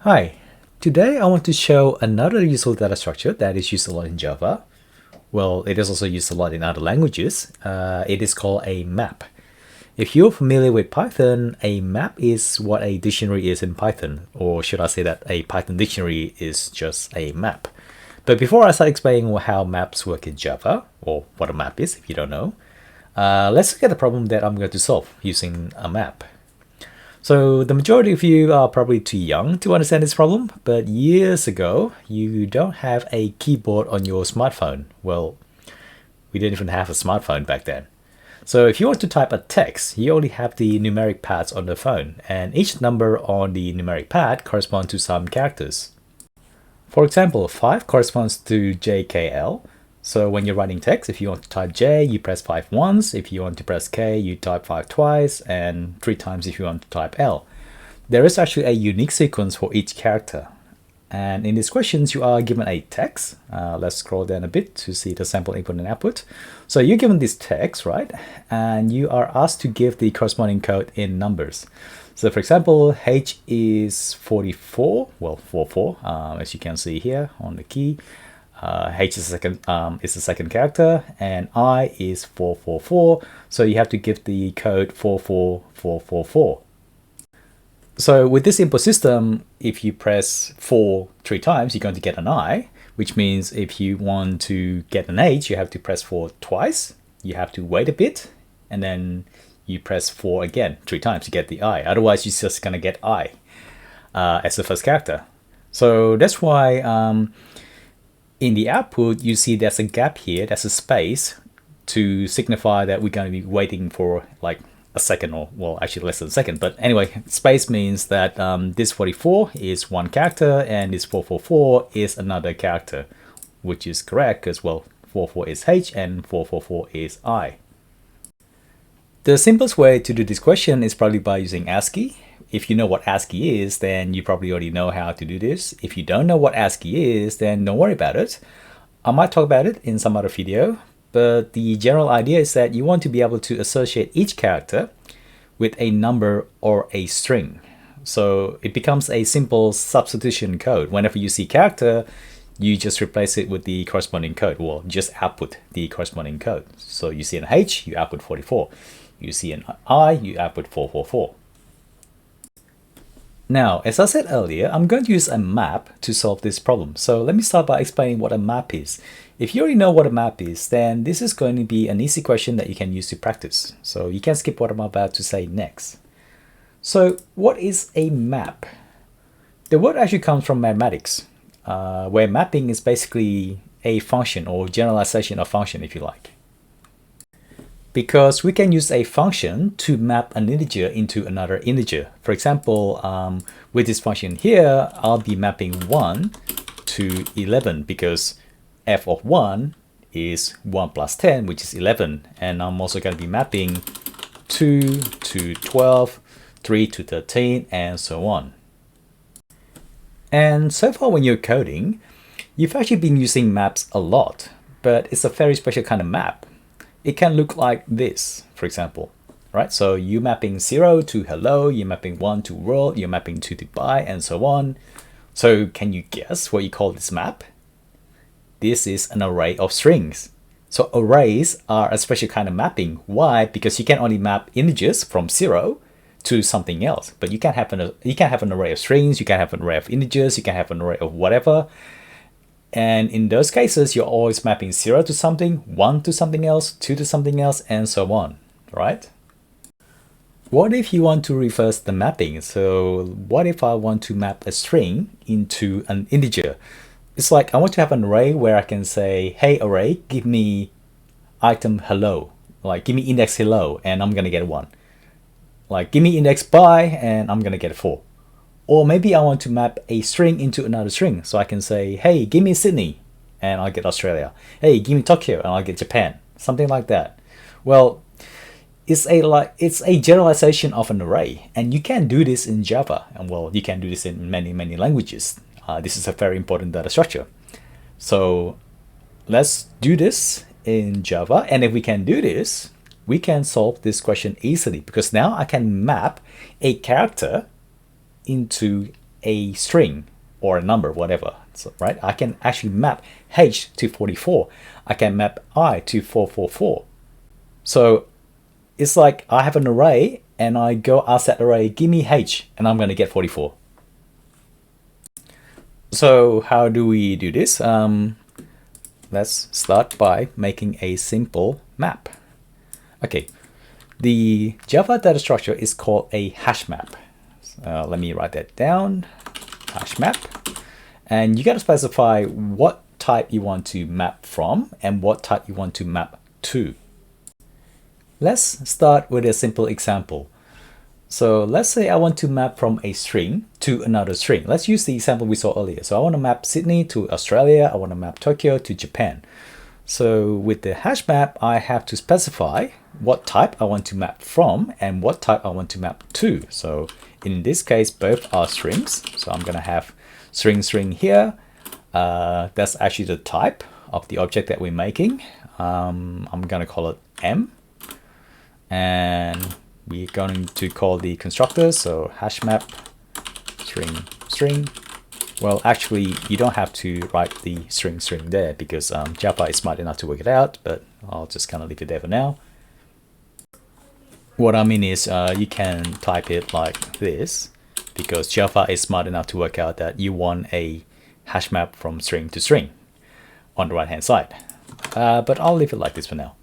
Hi, today I want to show another useful data structure that is used a lot in Java. Well, it is also used a lot in other languages. It is called a map. If you're familiar with Python, a map is what a dictionary is in Python, or should I say that a Python dictionary is just a map. But before I start explaining how maps work in Java, or what a map is if you don't know, let's look at the problem that I'm going to solve using a map. So the majority of you are probably too young to understand this problem, but years ago, you don't have a keyboard on your smartphone. Well, we didn't even have a smartphone back then. So if you want to type a text, you only have the numeric pads on the phone, and each number on the numeric pad corresponds to some characters. For example, 5 corresponds to JKL. So when you're writing text, if you want to type J, you press 5 once. If you want to press K, you type 5 twice, and 3 times if you want to type L. There is actually a unique sequence for each character. And in these questions, you are given a text. Let's scroll down a bit to see the sample input and output. So you're given this text, right? And you are asked to give the corresponding code in numbers. So for example, H is 44, well, 44, as you can see here on the key. H is the second character, and I is 444. So you have to give the code 44444. So with this input system, if you press 4 3 times, you're going to get an I, which means if you want to get an H, you have to press 4 twice. You have to wait a bit, and then you press 4 again 3 times to get the I. Otherwise, you're just going to get I as the first character. So that's why in the output, you see there's a gap here, there's a space to signify that we're going to be waiting for like a second, or well, actually less than a second. But anyway, space means that this 44 is one character and this 444 is another character, which is correct because, well, 44 is H and 444 is I. The simplest way to do this question is probably by using ASCII. If you know what ASCII is, then you probably already know how to do this. If you don't know what ASCII is, then don't worry about it. I might talk about it in some other video, but the general idea is that you want to be able to associate each character with a number or a string. So it becomes a simple substitution code. Whenever you see character, you just replace it with the corresponding code. Well, just output the corresponding code. So you see an H, you output 44. You see an I, you output 444. Now, as I said earlier, I'm going to use a map to solve this problem. So let me start by explaining what a map is. If you already know what a map is, then this is going to be an easy question that you can use to practice. So you can skip what I'm about to say next. So what is a map? The word actually comes from mathematics, where mapping is basically a function or generalization of function, if you like. Because we can use a function to map an integer into another integer. For example, with this function here, I'll be mapping 1 to 11 because f of 1 is 1 plus 10, which is 11. And I'm also going to be mapping 2 to 12, 3 to 13, and so on. And so far when you're coding, you've actually been using maps a lot, but it's a very special kind of map. It can look like this, for example, right? So you're mapping 0 to hello, you're mapping 1 to world, you're mapping 2 to bye, and so on. So can you guess what you call this map? This is an array of strings. So arrays are a special kind of mapping. Why? Because you can only map integers from 0 to something else, but you can have an array of strings, you can have an array of integers, you can have an array of whatever. And in those cases, you're always mapping 0 to something, 1 to something else, 2 to something else, and so on, right? What if you want to reverse the mapping? So what if I want to map a string into an integer? It's like I want to have an array where I can say, hey array, give me item hello, like give me index hello, and I'm gonna get 1. Like give me index bye, and I'm gonna get 4. Or maybe I want to map a string into another string. So I can say, hey, give me Sydney, and I'll get Australia. Hey, give me Tokyo, and I'll get Japan. Something like that. Well, it's a generalization of an array. And you can do this in Java. And well, you can do this in many, many languages. This is a very important data structure. So let's do this in Java. And if we can do this, we can solve this question easily. Because now I can map a character into a string or a number, whatever. So, right? I can actually map H to 44. I can map I to 444. So it's like I have an array and I go ask that array, give me H, and I'm going to get 44. So how do we do this? Let's start by making a simple map. Okay, the Java data structure is called a HashMap. Let me write that down, HashMap. And you got to specify what type you want to map from and what type you want to map to. Let's start with a simple example. So let's say I want to map from a string to another string. Let's use the example we saw earlier. So I want to map Sydney to Australia. I want to map Tokyo to Japan. So with the hash map, I have to specify what type I want to map from and what type I want to map to. So in this case, both are strings. So I'm going to have string here. That's actually the type of the object that we're making. I'm going to call it M. And we're going to call the constructor, so HashMap string. Well, actually, you don't have to write the string there because Java is smart enough to work it out, but I'll just kind of leave it there for now. What I mean is you can type it like this because Java is smart enough to work out that you want a hash map from string to string on the right hand side. But I'll leave it like this for now.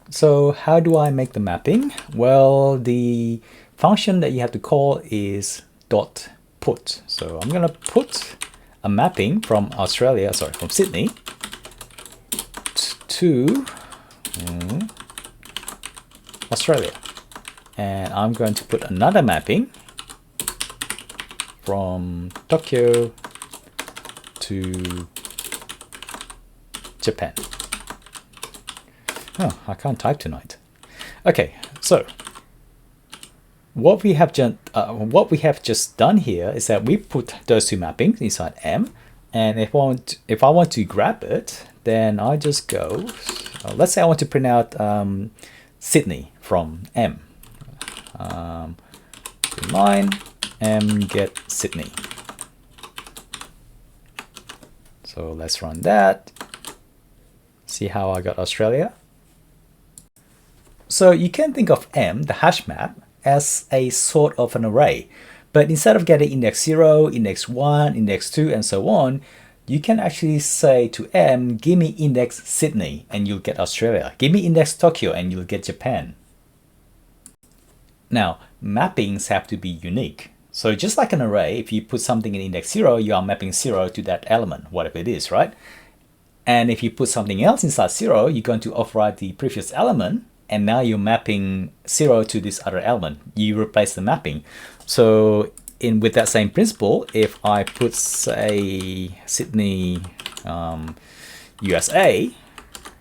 So how do I make the mapping? Well, the function that you have to call is .put. So I'm going to put a mapping from from Sydney to Australia. And I'm going to put another mapping from Tokyo to Japan. Oh, I can't type tonight. Okay, so what we have just done here is that we put those two mappings inside M, and if I want to grab it, then I just go. Let's say I want to print out Sydney from M. Line M get Sydney. So let's run that. See how I got Australia. So you can think of M, the hash map, as a sort of an array. But instead of getting index 0, index 1, index 2, and so on, you can actually say to M, give me index Sydney, and you'll get Australia. Give me index Tokyo, and you'll get Japan. Now, mappings have to be unique. So just like an array, if you put something in index 0, you are mapping 0 to that element, whatever it is, right? And if you put something else inside 0, you're going to override the previous element, and now you're mapping 0 to this other element. You replace the mapping. So with that same principle, if I put, say, Sydney, USA,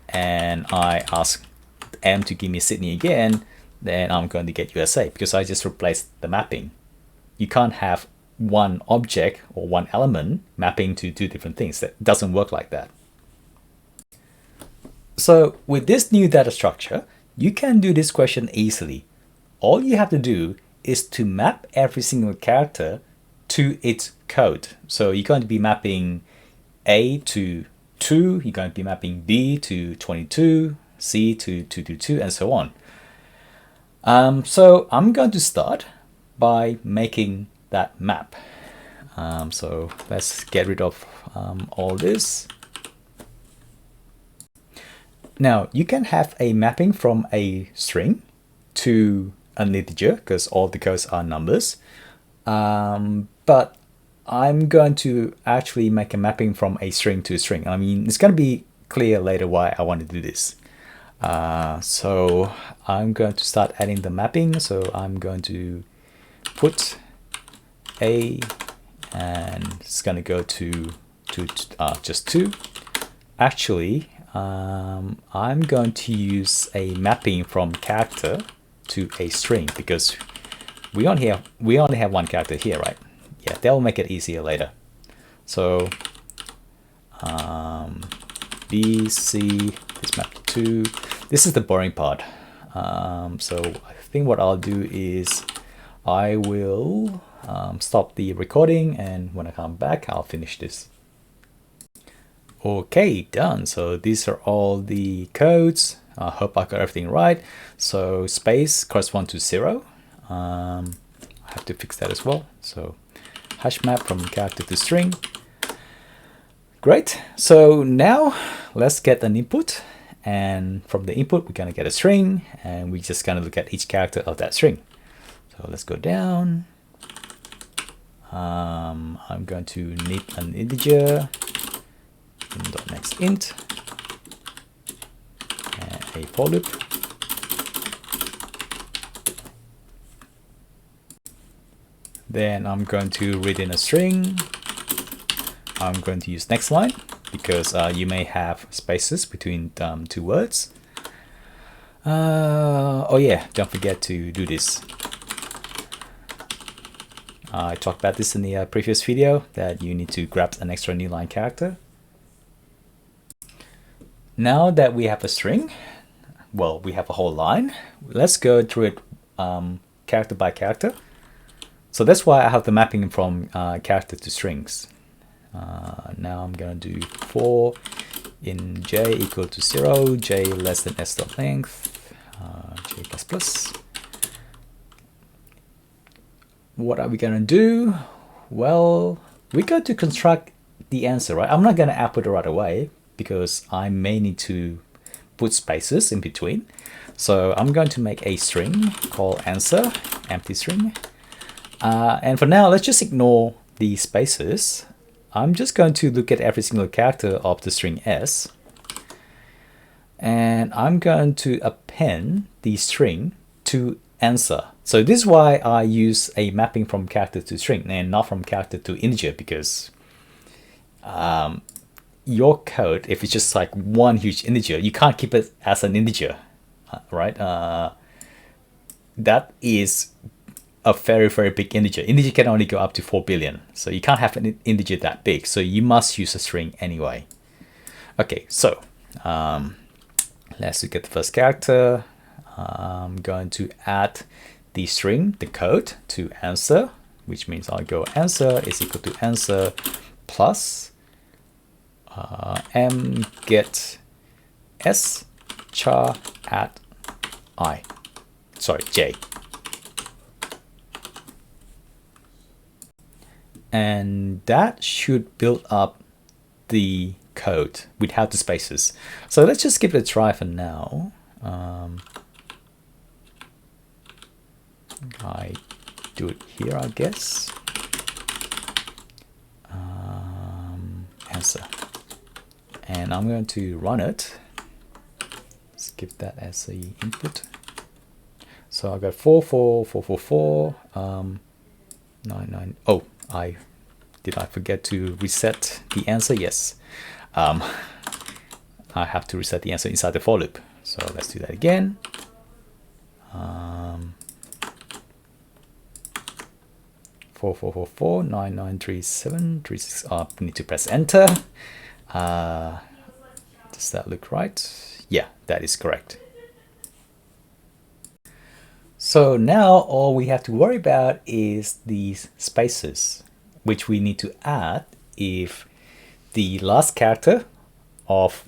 and I ask M to give me Sydney again, then I'm going to get USA because I just replaced the mapping. You can't have one object or one element mapping to two different things. That doesn't work like that. So with this new data structure, you can do this question easily. All you have to do is to map every single character to its code. So you're going to be mapping A to 2, you're going to be mapping B to 22, C to 222, and so on. So I'm going to start by making that map. So let's get rid of all this. Now, you can have a mapping from a string to an integer because all the codes are numbers. But I'm going to actually make a mapping from a string to a string. I mean, it's going to be clear later why I want to do this. So I'm going to start adding the mapping. So I'm going to put A, and it's going to go to just 2. Actually, I'm going to use a mapping from character to a string because we only have one character here, right? Yeah, that will make it easier later. So B, C is mapped to 2. This is the boring part. So I think what I'll do is I will stop the recording, and when I come back, I'll finish this. Okay, done. So these are all the codes. I hope I got everything right. So space corresponds to 0. I have to fix that as well. So HashMap from character to string. Great. So now let's get an input, and from the input we're gonna get a string, and we're just gonna look at each character of that string. So let's go down. I'm going to need an integer in .next int and a for loop. Then I'm going to read in a string. I'm going to use next line because you may have spaces between two words. Oh yeah, don't forget to do this. I talked about this in the previous video, that you need to grab an extra new line character. Now that we have a string, well, we have a whole line, let's go through it character by character. So that's why I have the mapping from character to strings. Now I'm going to do for in j equal to 0, j less than s dot length, j plus plus. What are we going to do? Well, we're going to construct the answer, right? I'm not going to output it right away because I may need to put spaces in between. So I'm going to make a string called answer, empty string. And for now, let's just ignore the spaces. I'm just going to look at every single character of the string s. And I'm going to append the string to answer. So this is why I use a mapping from character to string and not from character to integer, because your code, if it's just like one huge integer, you can't keep it as an integer, right? That is a very, very big integer. Integer can only go up to 4 billion. So you can't have an integer that big. So you must use a string anyway. Okay, so let's look at the first character. I'm going to add the string, the code, to answer, which means I'll go answer is equal to answer plus m get s char at j. And that should build up the code without the spaces. So let's just give it a try for now. I do it here, I guess. Answer. And I'm going to run it. Let's give that as the input. So I got 4, 4, 4, 4, 4, 9, 9. Oh, did I forget to reset the answer? Yes. I have to reset the answer inside the for loop. So let's do that again. 4, 4, 4, 4, 9, 9, 3, 7, 3, 6. I need to press enter. Does that look right? Yeah, that is correct. So now all we have to worry about is these spaces, which we need to add if the last character of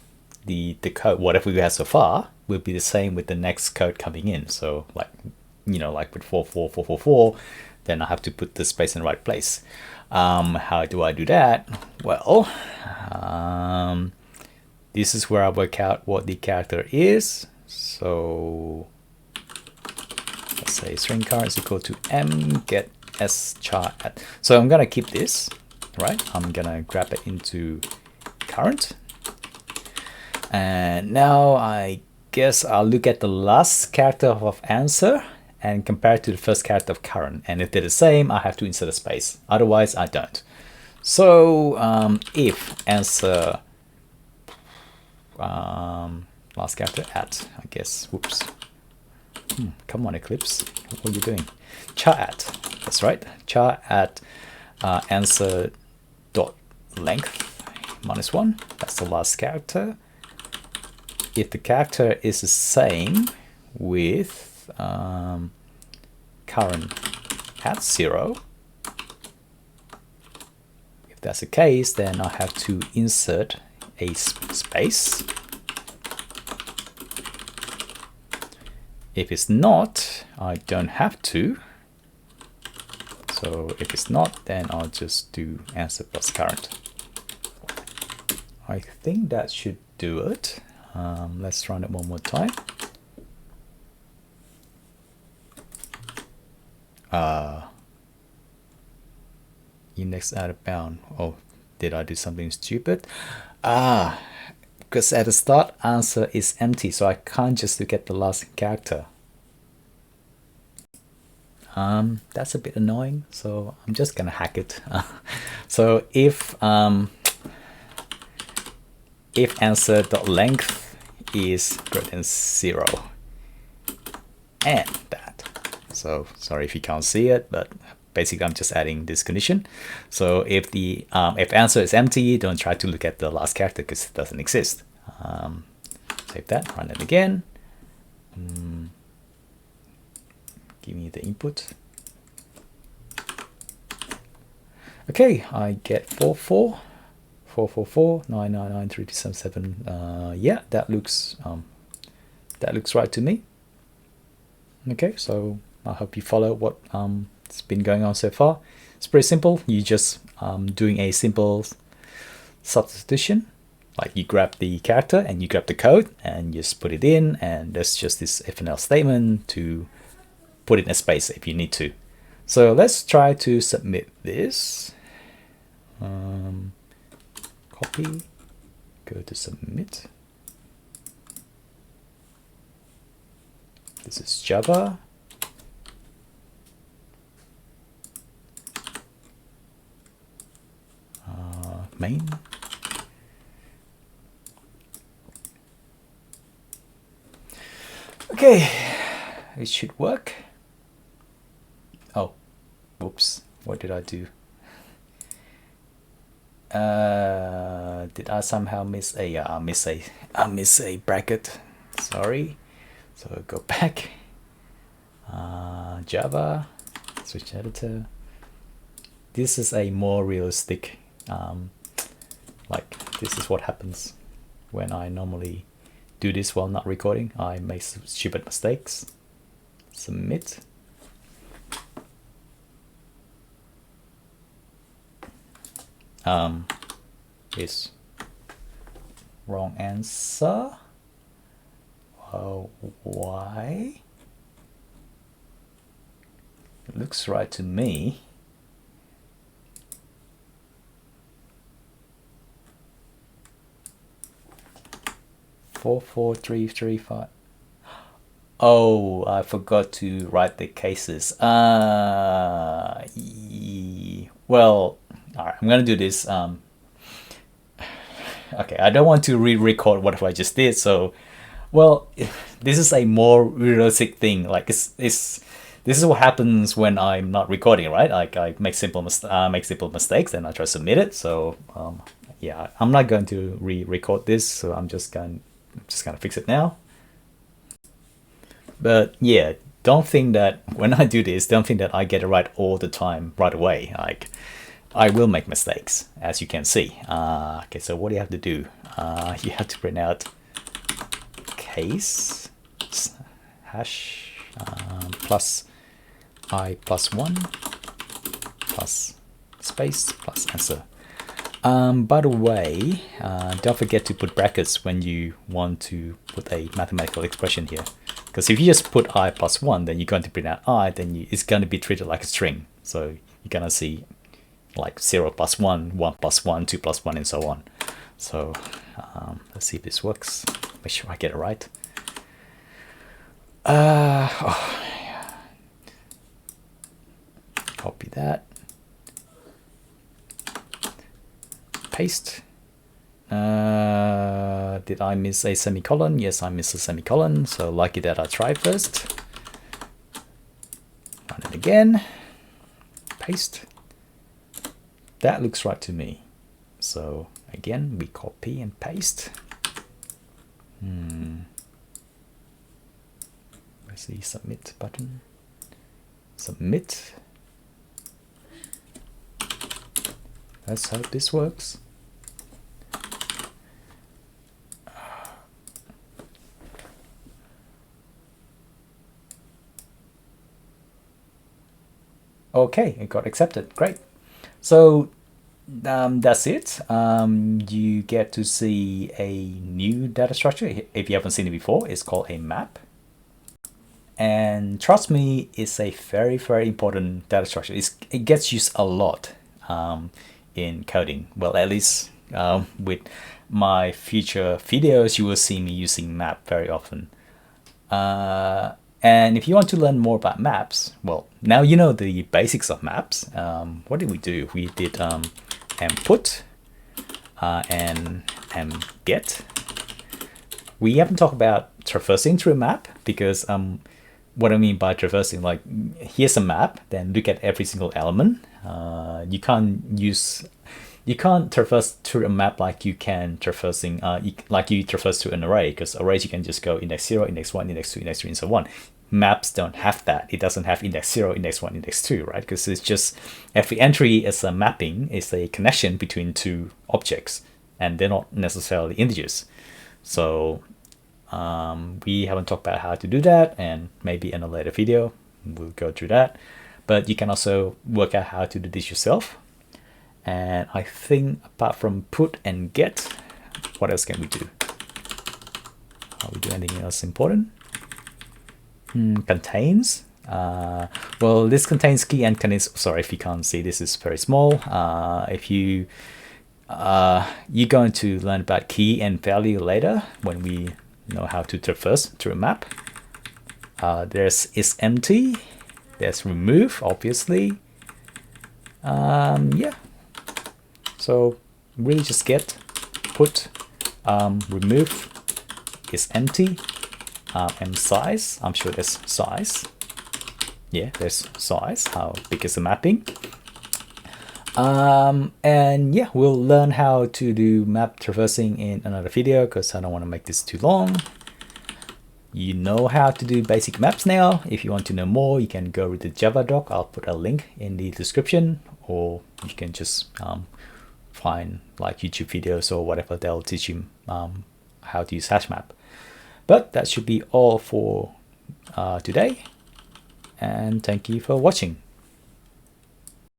the code, whatever we have so far, will be the same with the next code coming in. So like, you know, like with 4, 4, 4, 4, 4, then I have to put the space in the right place. How do I do that? Well, this is where I work out what the character is. So let's say string current is equal to m get s char at. So I'm gonna keep this, right? I'm gonna grab it into current. And now I guess I'll look at the last character of answer and compare it to the first character of current. And if they're the same, I have to insert a space. Otherwise, I don't. So if answer last character at, I guess, whoops. Come on, Eclipse, what are you doing? Char at, that's right. Char at answer dot length -1. That's the last character. If the character is the same with current at 0. If that's the case, then I have to insert a space. If it's not, I don't have to. So if it's not, then I'll just do answer plus current. I think that should do it. Let's run it one more time. Index out of bound. Oh, did I do something stupid? Because at the start answer is empty, so I can't just look at the last character. That's a bit annoying, so I'm just gonna hack it. So if answer.length is greater than 0 and that. So sorry if you can't see it, but basically I'm just adding this condition. So if the if answer is empty, don't try to look at the last character because it doesn't exist. Save that, run it again. Give me the input. Okay, I get 44, 444, 999, 3277. Yeah, that looks right to me. Okay, so I hope you follow what it's been going on so far. It's pretty simple. You just doing a simple substitution. Like you grab the character and you grab the code and just put it in, and there's just this if and else statement to put it in a space if you need to. So let's try to submit this. Copy, go to submit. This is Java. Main. Okay, it should work. Oh, whoops, what did I do? Did I somehow miss a miss a bracket? Sorry. So go back. Java, switch editor. This is a more realistic. Like this is what happens when I normally do this while not recording. I make stupid mistakes. Submit. Is wrong answer. Why? It looks right to me. Four, 4, 3, 3, 5. Oh, I forgot to write the cases. Well, all right, I'm gonna do this. Okay, I don't want to re-record what I just did. So, well, this is a more realistic thing. Like this is what happens when I'm not recording, right? Like I make simple mistakes, and I try to submit it. So, yeah, I'm not going to re-record this. So I'm just gonna fix it now. But yeah, don't think that when I do this, don't think that I get it right all the time right away. Like I will make mistakes, as you can see. Okay, so what do you have to do? You have to print out case hash plus I plus 1 plus space plus answer. By the way, don't forget to put brackets when you want to put a mathematical expression here. Because if you just put I plus 1, then you're going to print out I, then it's going to be treated like a string. So you're going to see like 0 plus 1, 1 plus 1, 2 plus 1, and so on. So let's see if this works. Make sure I get it right. Copy that. Paste. Did I miss a semicolon? Yes, I missed a semicolon. So lucky that I tried first. Run it again. Paste. That looks right to me. So again, we copy and paste. Where's the submit button? Submit. Let's hope this works. Okay, it got accepted. Great. So that's it. You get to see a new data structure. If you haven't seen it before, it's called a map. And trust me, it's a very, very important data structure. It gets used a lot in coding. Well, at least with my future videos, you will see me using map very often. And if you want to learn more about maps, well, now you know the basics of maps. What did we do? We did put and get. We haven't talked about traversing through a map, because what I mean by traversing, like, here's a map, then look at every single element. You can't traverse through a map like you can traversing like you traverse through an array, because arrays you can just go index 0, index 1, index 2, index 3, and so on. Maps don't have that. It doesn't have index 0, index 1, index 2, right? Because it's just every entry is a mapping, is a connection between two objects, and they're not necessarily integers. So we haven't talked about how to do that, and maybe in a later video we'll go through that. But you can also work out how to do this yourself. And I think apart from put and get, what else can we do? Are we doing anything else important? Contains. Well, this contains key and contains. Sorry if you can't see, this is very small. If you're going to learn about key and value later when we know how to traverse through a map. There's is empty. There's remove, obviously. Yeah. So really just get, put, remove is empty, and size. I'm sure there's size. Yeah, there's size. How big is the mapping? And yeah, we'll learn how to do map traversing in another video, because I don't want to make this too long. You know how to do basic maps now. If you want to know more, you can go read the Java doc. I'll put a link in the description, or you can just find like YouTube videos or whatever. They'll teach you how to use HashMap. But that should be all for today, and thank you for watching.